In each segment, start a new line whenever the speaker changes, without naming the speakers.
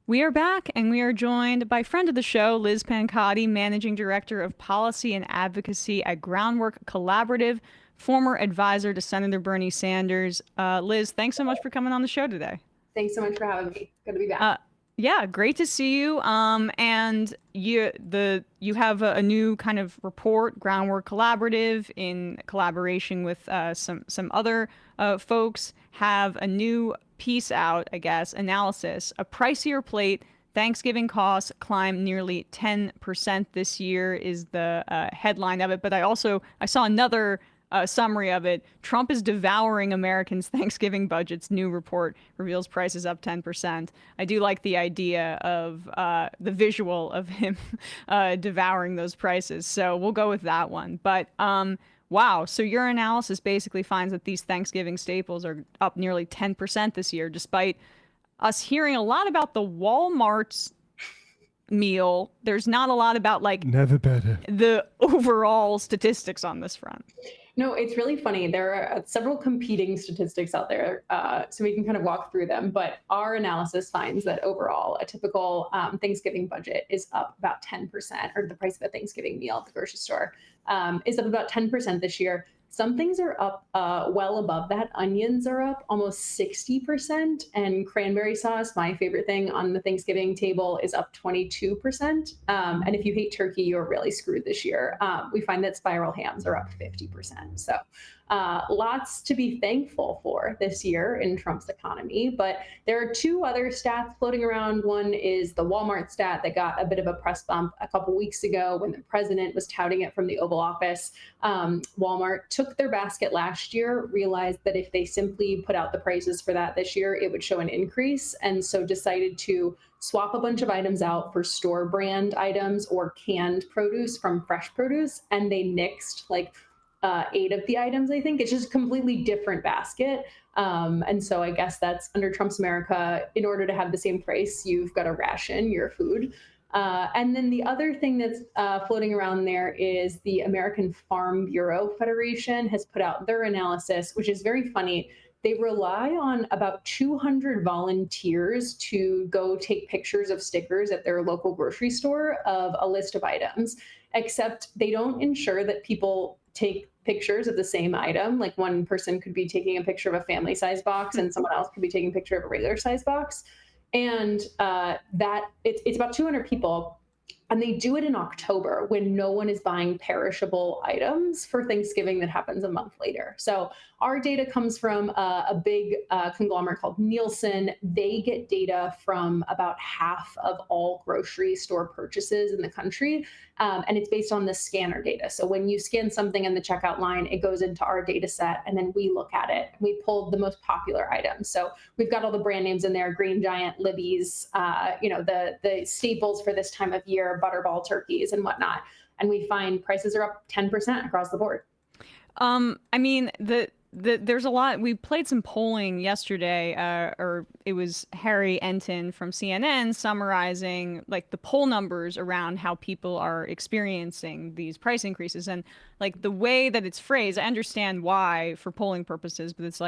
We are back, and we are joined by friend of the show, Liz Pancotti, Managing Director of Policy and Advocacy at Groundwork Collaborative, former advisor to Senator Bernie Sanders. Liz, thanks so much for coming on the show today.
Thanks so much for having me. Good to be back.
Yeah, great to see you. And you have a new kind of report, Groundwork Collaborative, in collaboration with some other folks, have a new piece out, I guess, analysis. A pricier plate. Thanksgiving costs climb nearly 10% this year is the headline of it. But I saw another summary of it. Trump is devouring Americans' Thanksgiving budgets. New report reveals prices up 10%. I do like the idea of the visual of him devouring those prices. So we'll go with that one. But wow. So your analysis basically finds that these Thanksgiving staples are up nearly 10% this year, despite us hearing a lot about the Walmart's meal. There's not a lot about
never better
the overall statistics on this front.
No, it's really funny. There are several competing statistics out there, so we can kind of walk through them. But our analysis finds that overall, a typical Thanksgiving budget is up about 10%, or the price of a Thanksgiving meal at the grocery store is up about 10% this year. Some things are up well above that. Onions are up almost 60%, and cranberry sauce, my favorite thing on the Thanksgiving table, is up 22%. And if you hate turkey, you're really screwed this year. We find that spiral hams are up 50%. So lots to be thankful for this year in Trump's economy. But there are two other stats floating around. One is the Walmart stat that got a bit of a press bump a couple weeks ago when the president was touting it from the Oval Office. Walmart took their basket last year, realized that if they simply put out the prices for that this year, it would show an increase, and so decided to swap a bunch of items out for store brand items or canned produce from fresh produce, and they nixed 8 of the items. I think it's just a completely different basket. And so I guess that's under Trump's America. In order to have the same price, you've got to ration your food. And then the other thing that's floating around there is the American Farm Bureau Federation has put out their analysis, which is very funny. They rely on about 200 volunteers to go take pictures of stickers at their local grocery store of a list of items, except they don't ensure that people take pictures of the same item. Like one person could be taking a picture of a family size box and someone else could be taking a picture of a regular size box. And it's about 200 people. And they do it in October when no one is buying perishable items for Thanksgiving that happens a month later. So our data comes from a big conglomerate called Nielsen. They get data from about half of all grocery store purchases in the country. And it's based on the scanner data. So when you scan something in the checkout line, it goes into our data set, and then we look at it. We pulled the most popular items. So we've got all the brand names in there: Green Giant, Libby's, the staples for this time of year, Butterball turkeys and whatnot. And we find prices are up 10% across the board.
I mean, there's a lot. We played some polling yesterday, or it was Harry Enton from CNN summarizing the poll numbers around how people are experiencing these price increases. And the way that it's phrased, I understand why for polling purposes, but it's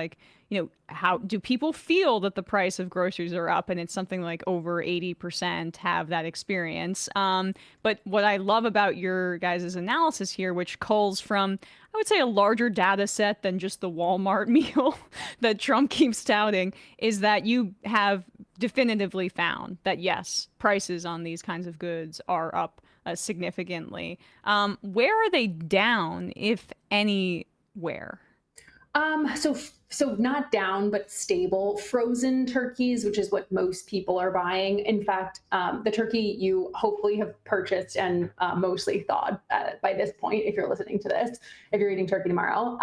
how do people feel that the price of groceries are up? And it's something like over 80% have that experience. But what I love about your guys' analysis here, which culls from, I would say, a larger data set than just the Walmart meal that Trump keeps touting, is that you have definitively found that, yes, prices on these kinds of goods are up significantly. Where are they down, if anywhere?
So not down, but stable. Frozen turkeys, which is what most people are buying. In fact, the turkey you hopefully have purchased and mostly thawed by this point, if you're listening to this, if you're eating turkey tomorrow,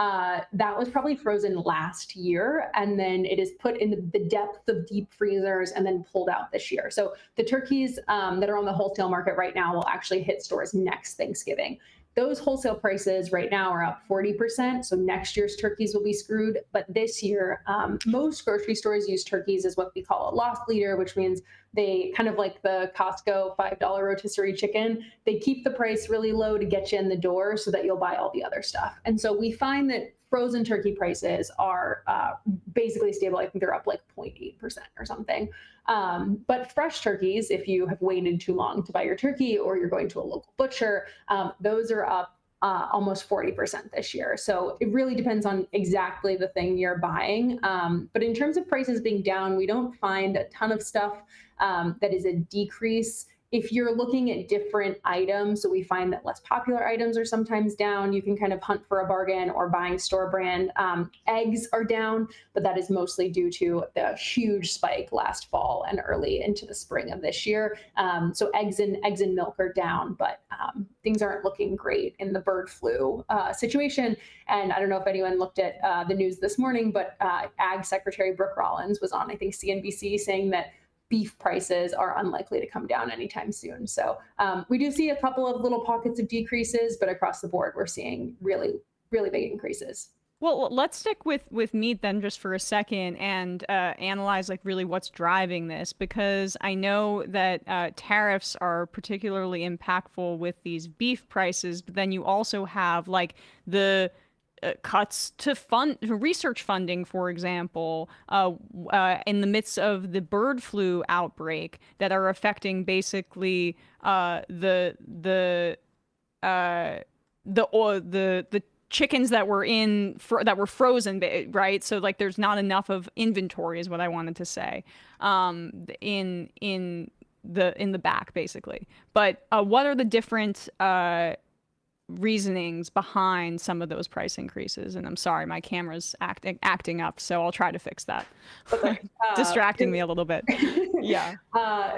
that was probably frozen last year. And then it is put in the depth of deep freezers and then pulled out this year. So the turkeys that are on the wholesale market right now will actually hit stores next Thanksgiving. Those wholesale prices right now are up 40%. So next year's turkeys will be screwed. But this year, most grocery stores use turkeys as what we call a loss leader, which means they kind of like the Costco $5 rotisserie chicken. They keep the price really low to get you in the door so that you'll buy all the other stuff. And so we find that frozen turkey prices are basically stable. I think they're up like 0.8% or something. But fresh turkeys, if you have waited too long to buy your turkey or you're going to a local butcher, those are up almost 40% this year. So it really depends on exactly the thing you're buying. But in terms of prices being down, we don't find a ton of stuff that is a decrease. If you're looking at different items, so we find that less popular items are sometimes down. You can kind of hunt for a bargain or buying store brand. Eggs are down, but that is mostly due to the huge spike last fall and early into the spring of this year. So eggs and milk are down, but things aren't looking great in the bird flu situation. And I don't know if anyone looked at the news this morning, but Ag Secretary Brooke Rollins was on, I think, CNBC saying that beef prices are unlikely to come down anytime soon. So we do see a couple of little pockets of decreases, but across the board, we're seeing really, really big increases.
Well, let's stick with meat then just for a second and analyze like really what's driving this, because I know that tariffs are particularly impactful with these beef prices, but then you also have like the cuts to research funding, for example, in the midst of the bird flu outbreak that are affecting basically the chickens that were that were frozen, right? So like there's not enough of inventory is what I wanted to say, in the back basically. But what are the different reasonings behind some of those price increases? And I'm sorry, my camera's acting up, so I'll try to fix that.
Okay.
Distracting me a little bit. Yeah.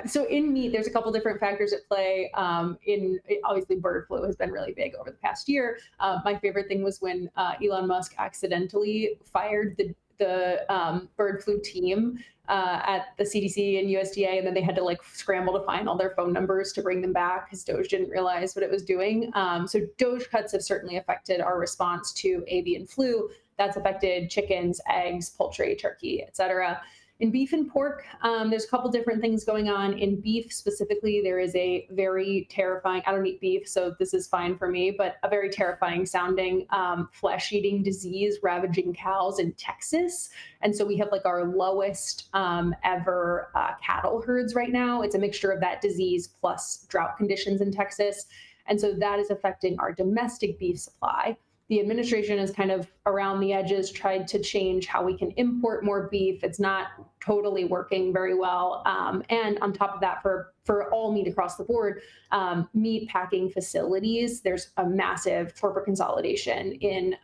So in meat, there's a couple different factors at play. Obviously, bird flu has been really big over the past year. My favorite thing was when Elon Musk accidentally fired the bird flu team at the CDC and USDA, and then they had to like scramble to find all their phone numbers to bring them back because Doge didn't realize what it was doing. So Doge cuts have certainly affected our response to avian flu. That's affected chickens, eggs, poultry, turkey, et cetera. In beef and pork, there's a couple different things going on. In beef specifically, there is a very terrifying, I don't eat beef, so this is fine for me, but a very terrifying sounding flesh-eating disease ravaging cows in Texas. And so we have like our lowest ever cattle herds right now. It's a mixture of that disease plus drought conditions in Texas. And so that is affecting our domestic beef supply. The administration has kind of around the edges tried to change how we can import more beef. It's not totally working very well. And on top of that, for all meat across the board, meat packing facilities, there's a massive corporate consolidation in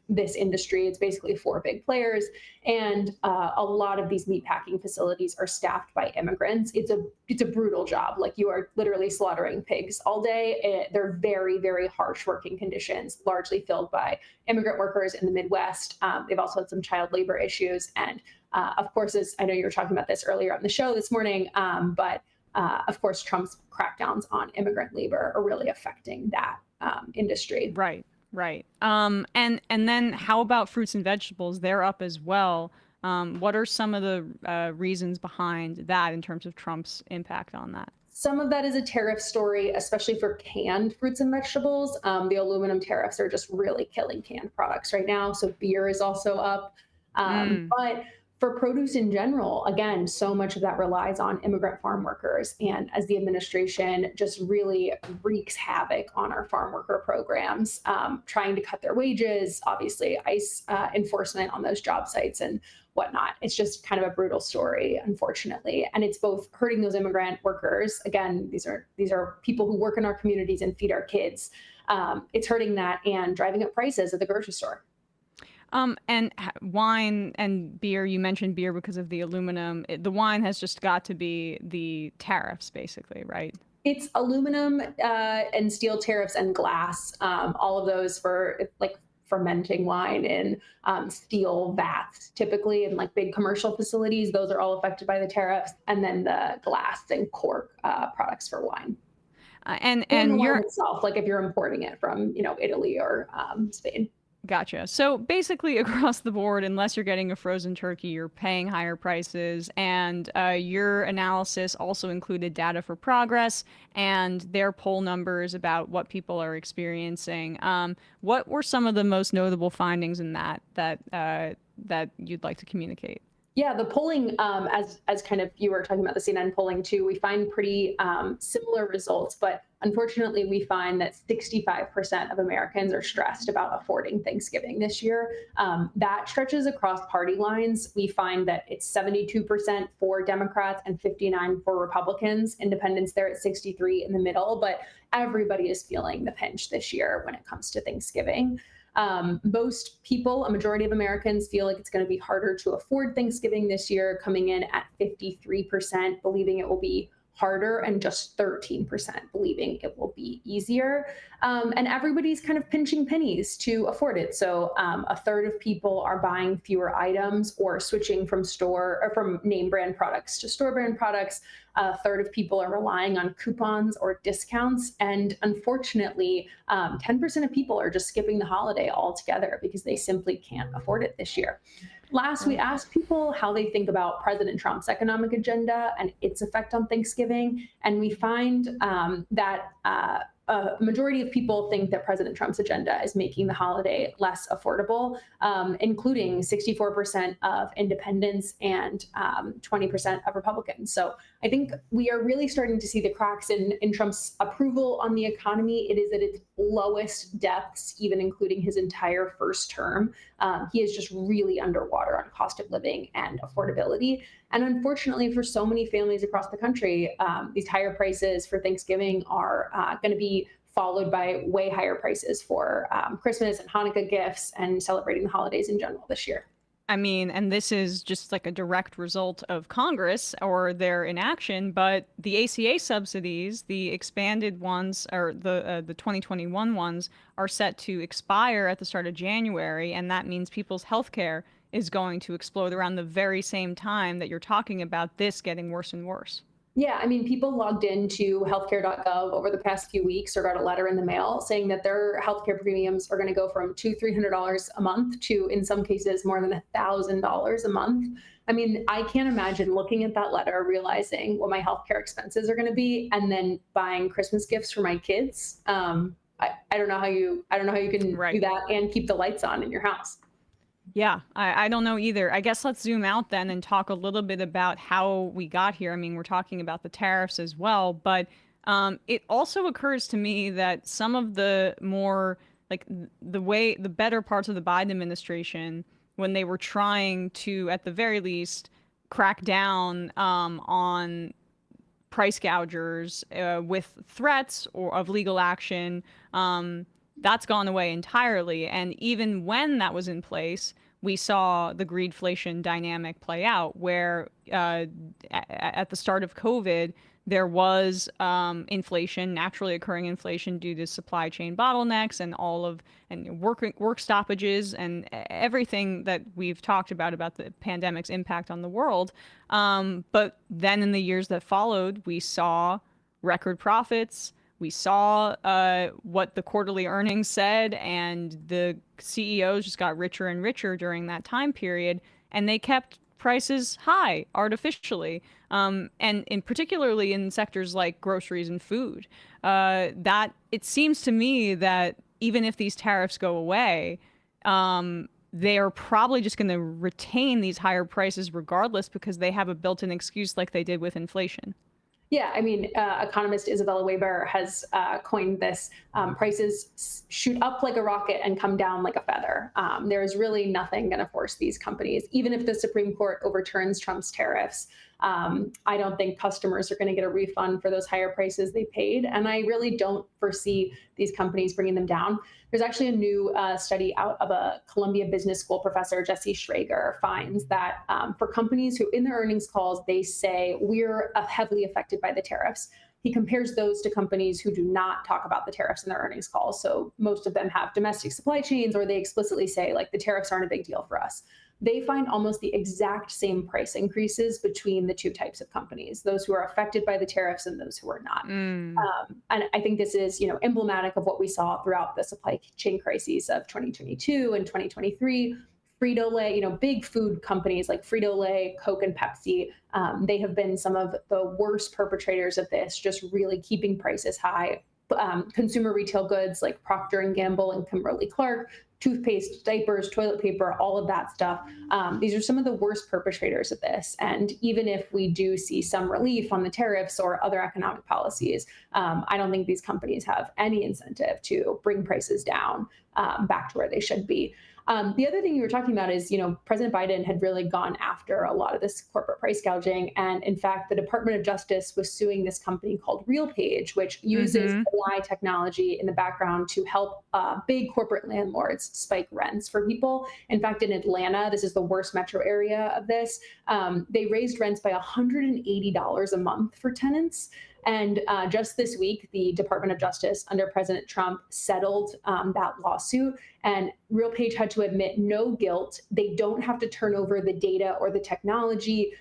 this industry. It's basically 4 big players. And a lot of these meat packing facilities are staffed by immigrants. It's a brutal job. Like you are literally slaughtering pigs all day. They're very, very harsh working conditions, largely filled by immigrant workers in the Midwest. They've also had some child labor issues. And of course, as I know you were talking about this earlier on the show this morning, but of course, Trump's crackdowns on immigrant labor are really affecting that industry.
Right. And then how about fruits and vegetables? They're up as well. What are some of the reasons behind that in terms of Trump's impact on that?
Some of that is a tariff story, especially for canned fruits and vegetables. The aluminum tariffs are just really killing canned products right now. So beer is also up. But for produce in general, again, so much of that relies on immigrant farm workers. And as the administration just really wreaks havoc on our farm worker programs, trying to cut their wages, obviously ICE enforcement on those job sites and whatnot. It's just kind of a brutal story, unfortunately. And it's both hurting those immigrant workers. Again, these are people who work in our communities and feed our kids. It's hurting that and driving up prices at the grocery store.
And wine and beer, you mentioned beer because of the aluminum. The wine has just got to be the tariffs, basically, right?
It's aluminum and steel tariffs and glass, all of those for like fermenting wine in steel vats, typically in like big commercial facilities. Those are all affected by the tariffs. And then the glass and cork products for wine. And
you're
itself, like if you're importing it from, Italy or Spain.
Gotcha. So basically, across the board, unless you're getting a frozen turkey, you're paying higher prices. And your analysis also included data for progress and their poll numbers about what people are experiencing. What were some of the most notable findings in that you'd like to communicate?
Yeah, the polling, as kind of you were talking about the CNN polling too, we find pretty similar results, but unfortunately, we find that 65% of Americans are stressed about affording Thanksgiving this year. That stretches across party lines. We find that it's 72% for Democrats and 59 for Republicans. Independents there at 63 in the middle, but everybody is feeling the pinch this year when it comes to Thanksgiving. Most people, a majority of Americans, feel like it's going to be harder to afford Thanksgiving this year, coming in at 53%, believing it will be harder, and just 13% believing it will be easier. And everybody's kind of pinching pennies to afford it. So a third of people are buying fewer items or switching from name brand products to store brand products. A third of people are relying on coupons or discounts. And unfortunately, 10% of people are just skipping the holiday altogether because they simply can't afford it this year. Last, we asked people how they think about President Trump's economic agenda and its effect on Thanksgiving. And we find that a majority of people think that President Trump's agenda is making the holiday less affordable, including 64% of independents and 20% of Republicans. So I think we are really starting to see the cracks in Trump's approval on the economy. It is at its lowest depths, even including his entire first term. He is just really underwater on cost of living and affordability. And unfortunately, for so many families across the country, these higher prices for Thanksgiving are going to be followed by way higher prices for Christmas and Hanukkah gifts and celebrating the holidays in general this year.
I mean, and this is just like a direct result of Congress or their inaction, but the ACA subsidies, the expanded ones or the 2021 ones, are set to expire at the start of January, and that means people's health care is going to explode around the very same time that you're talking about this getting worse and worse.
Yeah, I mean, people logged into healthcare.gov over the past few weeks or got a letter in the mail saying that their healthcare premiums are going to go from $200-300 a month to, in some cases, more than $1,000 a month. I mean, I can't imagine looking at that letter, realizing what my healthcare expenses are going to be, and then buying Christmas gifts for my kids. I don't know how you can
Right.
do that and keep the lights on in your house.
Yeah, I don't know either. I guess let's zoom out then and talk a little bit about how we got here. I mean, we're talking about the tariffs as well, but it also occurs to me that some of the more like the better parts of the Biden administration, when they were trying to, at the very least, crack down on price gougers with threats or of legal action, that's gone away entirely. And even when that was in place, we saw the greedflation dynamic play out, where at the start of COVID, there was inflation, naturally occurring inflation due to supply chain bottlenecks and work stoppages and everything that we've talked about the pandemic's impact on the world. But then in the years that followed, we saw record profits. We saw what the quarterly earnings said, and the CEOs just got richer and richer during that time period, and they kept prices high artificially, and in particularly in sectors like groceries and food. That it seems to me that even if these tariffs go away, they are probably just going to retain these higher prices regardless because they have a built-in excuse like they did with inflation.
Yeah, I mean, economist Isabella Weber has coined this: prices shoot up like a rocket and come down like a feather. There is really nothing going to force these companies, even if the Supreme Court overturns Trump's tariffs. I don't think customers are going to get a refund for those higher prices they paid. And I really don't foresee these companies bringing them down. There's actually a new study out of a Columbia Business School professor, Jesse Schrager, finds that for companies who in their earnings calls, they say we're heavily affected by the tariffs. He compares those to companies who do not talk about the tariffs in their earnings calls. So most of them have domestic supply chains, or they explicitly say, like, the tariffs aren't a big deal for us. they find almost the exact same price increases between the two types of companies, those who are affected by the tariffs and those who are not.
Mm.
And I think this is, emblematic of what we saw throughout the supply chain crises of 2022 and 2023. Frito-Lay, big food companies like Frito-Lay, Coke, and Pepsi, they have been some of the worst perpetrators of this, just really keeping prices high. Consumer retail goods like Procter and Gamble and Kimberly-Clark, toothpaste, diapers, toilet paper, all of that stuff. These are some of the worst perpetrators of this. And even if we do see some relief on the tariffs or other economic policies, I don't think these companies have any incentive to bring prices down back to where they should be. The other thing you were talking about is, President Biden had really gone after a lot of this corporate price gouging. And in fact, the Department of Justice was suing this company called RealPage, which uses AI technology in the background to help big corporate landlords spike rents for people. In fact, in Atlanta, this is the worst metro area of this, they raised rents by $180 a month for tenants. And just this week, the Department of Justice under President Trump settled that lawsuit, and RealPage had to admit no guilt. They don't have to turn over the data or the technology.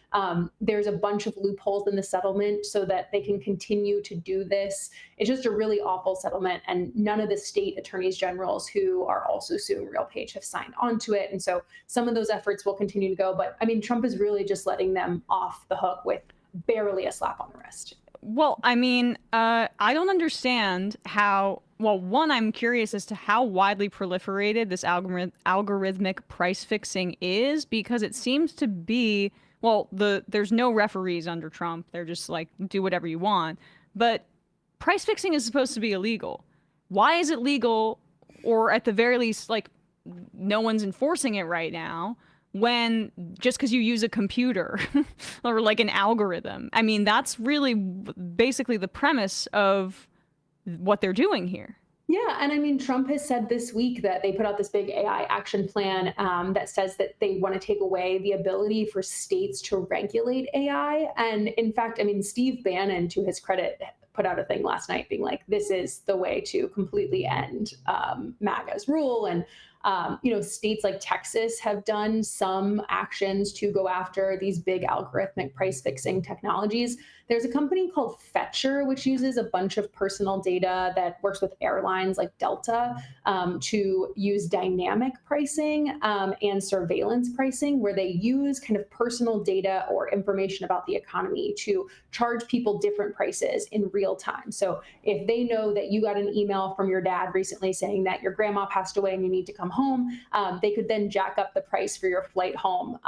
There's a bunch of loopholes in the settlement so that they can continue to do this. It's just a really awful settlement, and none of the state attorneys generals who are also suing RealPage have signed on to it. And so some of those efforts will continue to go. But I mean, Trump is really just letting them off the hook with barely a slap on the wrist.
Well, I mean, I don't understand how. Well, one, I'm curious as to how widely proliferated this algorithmic price fixing is, because it seems to be, well, there's no referees under Trump. They're just like, do whatever you want. But price fixing is supposed to be illegal. Why is it legal, or at the very least, like, no one's enforcing it right now? When just because you use a computer or like an algorithm. I mean, that's really basically the premise of what they're doing here.
Yeah, and I mean, Trump has said this week that they put out this big AI action plan that says that they want to take away the ability for states to regulate AI. And in fact, I mean, Steve Bannon, to his credit, put out a thing last night being like, this is the way to completely end MAGA's rule. And states like Texas have done some actions to go after these big algorithmic price fixing technologies. There's a company called Fetcher, which uses a bunch of personal data that works with airlines like Delta to use dynamic pricing and surveillance pricing, where they use kind of personal data or information about the economy to charge people different prices in real time. So if they know that you got an email from your dad recently saying that your grandma passed away and you need to come home, they could then jack up the price for your flight home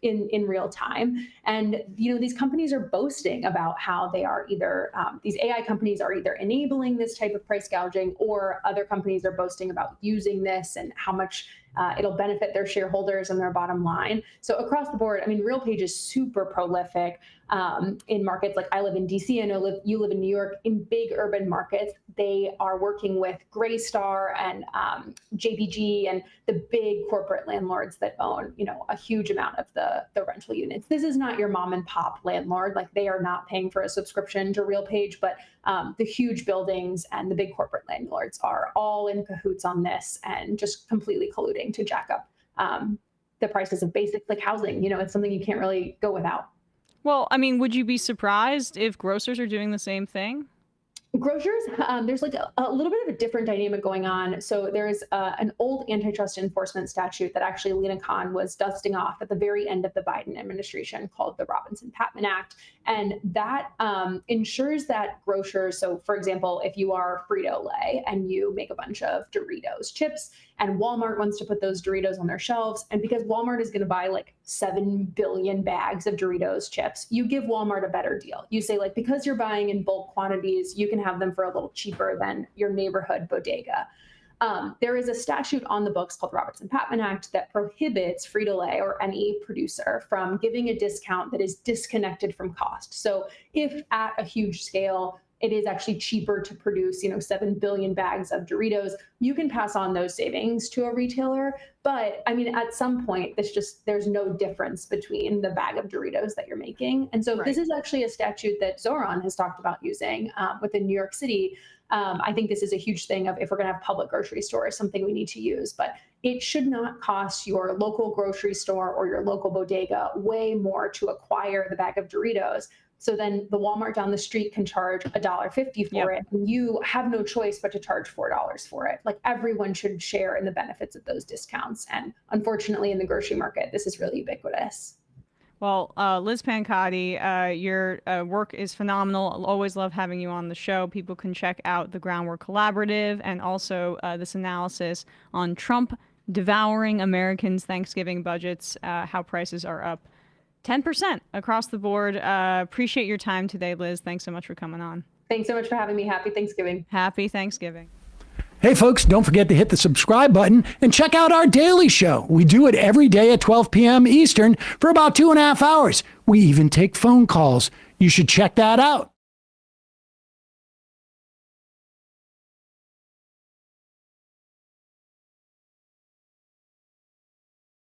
in real time. And these companies are boasting about how they are either these AI companies are either enabling this type of price gouging, or other companies are boasting about using this and how much it'll benefit their shareholders and their bottom line. So across the board, I mean, RealPage is super prolific in markets like I live in DC. I know you live in New York. In big urban markets, they are working with Greystar and JPG and the big corporate landlords that own, a huge amount of the rental units. This is not your mom and pop landlord. Like, they are not paying for a subscription to RealPage, but the huge buildings and the big corporate landlords are all in cahoots on this and just completely colluding to jack up the prices of basic like housing. It's something you can't really go without.
Well, I mean, would you be surprised if grocers are doing the same thing?
Grocers, there's like a little bit of a different dynamic going on. So there's an old antitrust enforcement statute that actually Lena Khan was dusting off at the very end of the Biden administration, called the Robinson-Patman Act. And that ensures that grocers, so for example, if you are Frito-Lay and you make a bunch of Doritos chips and Walmart wants to put those Doritos on their shelves, and because Walmart is going to buy like 7 billion bags of Doritos chips, you give Walmart a better deal. You say, like, because you're buying in bulk quantities, you can have them for a little cheaper than your neighborhood bodega. There is a statute on the books called the Robinson-Patman Act that prohibits Frito-Lay or any producer from giving a discount that is disconnected from cost. So if at a huge scale, it is actually cheaper to produce, 7 billion bags of Doritos, you can pass on those savings to a retailer. But I mean, at some point, there's no difference between the bag of Doritos that you're making. And so this is actually a statute that Zoran has talked about using within New York City. I think this is a huge thing of if we're going to have public grocery stores, something we need to use. But it should not cost your local grocery store or your local bodega way more to acquire the bag of Doritos. So then the Walmart down the street can charge $1.50 for it. And you have no choice but to charge $4 for it. Like, everyone should share in the benefits of those discounts. And unfortunately, in the grocery market, this is really ubiquitous.
Well, Liz Pancotti, your work is phenomenal. I'll always love having you on the show. People can check out the Groundwork Collaborative and also this analysis on Trump devouring Americans' Thanksgiving budgets, how prices are up 10% across the board. Appreciate your time today, Liz. Thanks so much for coming on.
Thanks so much for having me. Happy Thanksgiving.
Happy Thanksgiving.
Hey folks, don't forget to hit the subscribe button and check out our daily show. We do it every day at 12 p.m. Eastern for about 2.5 hours. We even take phone calls. You should check that out.